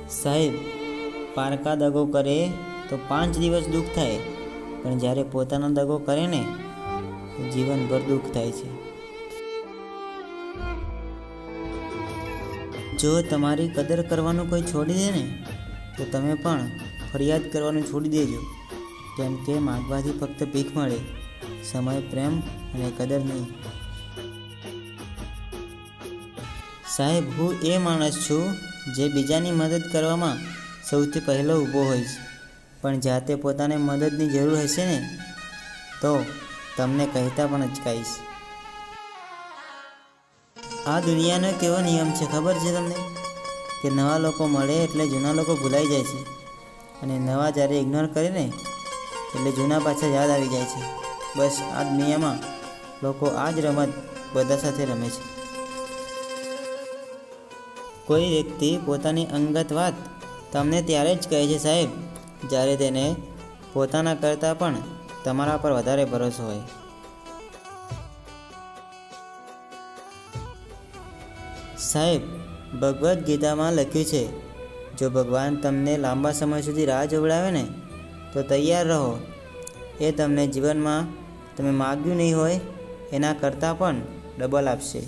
સાહેબ, પારકા દગો કરે તો 5 દિવસ દુઃખ થાય, પણ જ્યારે પોતાનો દગો કરે ને તો જીવનભર દુઃખ થાય છે. જો તમારી કદર કરવાનું કોઈ છોડી દે ને તો તમે પણ ફરિયાદ કરવાનું છોડી દેજો, કેમ કે માગવાથી ફક્ત ભીખ મળે, સમય, પ્રેમ અને કદર નહીં. સાહેબ, હું એ માણસ છું જે બીજાની મદદ કરવામાં સૌથી પહેલો ઊભો હોઈશ, પણ જાતે પોતાને મદદની જરૂર હશે ને તો તમને કહેતા પણ અચકાઈશ. આ દુનિયાનો કેવો નિયમ છે ખબર છે તમને? કે નવા લોકો મળે એટલે જૂના લોકો ભૂલાઈ જાય છે, અને નવા જ્યારે ઇગ્નોર કરે ને એટલે જૂના પાછા યાદ આવી જાય છે. બસ આ દુનિયામાં લોકો આ જ રમત બધા સાથે રમે છે. કોઈ વ્યક્તિ પોતાની અંગત વાત તમને ત્યારે જ કહે છે સાહેબ, જ્યારે તેને પોતાના કરતાં પણ તમારા પર વધારે ભરોસો હોય. સાહેબ, ભગવદ્ ગીતામાં લખ્યું છે, જો ભગવાન તમને લાંબા સમય સુધી રાહ જોવડાવે ને તો તૈયાર રહો, એ તમને જીવનમાં તમે માગ્યું નહીં હોય એના કરતાં પણ ડબલ આપશે.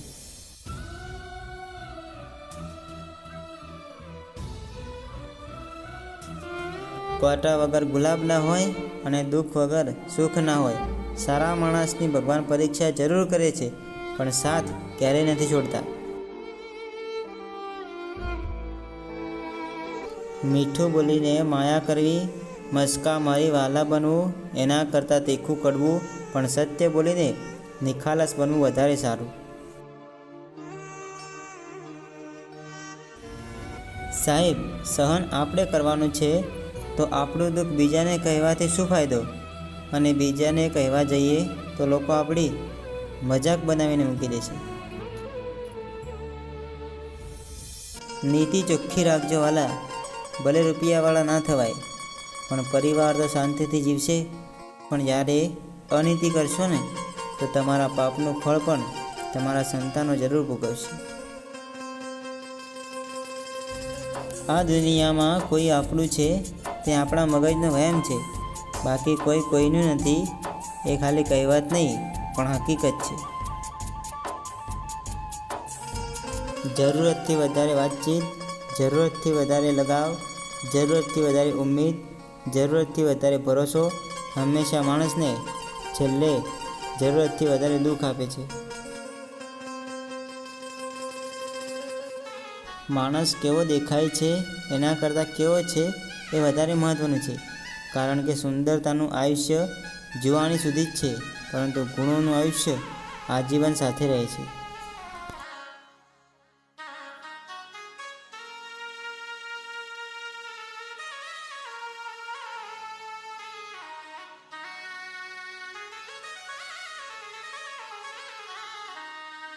કોટા વગર ગુલાબ ના હોય અને દુઃખ વગર સુખ ના હોય. સારા માણસની ભગવાન પરીક્ષા જરૂર કરે છે, પણ સાથ ક્યારેય નથી છોડતા. મીઠું બોલીને માયા કરવી, મસ્કા મારી વાલા બનવું એના કરતાં તીખું કડવું, પણ સત્ય બોલીને નિખાલસ બનવું વધારે સારું. સાહેબ, સહન આપણે કરવાનું છે, તો આપણું દુઃખ બીજાને કહેવાથી શું ફાયદો? અને બીજાને કહેવા જઈએ તો લોકો આપણી મજાક બનાવીને મૂકી દેશે. નીતિ ચોખ્ખી રાખજો વાલા, ભલે રૂપિયાવાળા ના થવાય, પણ પરિવાર તો શાંતિથી જીવશે. પણ જ્યારે અનીતિ કરશો ને તો તમારા પાપનું ફળ પણ તમારા સંતાનો જરૂર ભોગવશે. આ દુનિયામાં કોઈ આપણું છે તે આપણા મગજનો વહેમ છે, બાકી કોઈ કોઈનું નથી. એ ખાલી કહેવત નહીં પણ હકીકત છે. જરૂરતથી વધારે વાતચીત, જરૂરતથી વધારે લગાવ, જરૂરતથી વધારે ઉમ્મીદ, જરૂરતથી વધારે ભરોસો હંમેશા માણસને છેલ્લે જરૂરતથી વધારે દુઃખ આપે છે. માણસ કેવો દેખાય છે એના કરતાં કેવો છે એ વધારે મહત્ત્વનું છે, કારણ કે સુંદરતાનું આયુષ્ય જુવાણી સુધી જ છે, પરંતુ ગુણોનું આયુષ્ય આજીવન સાથે રહે છે.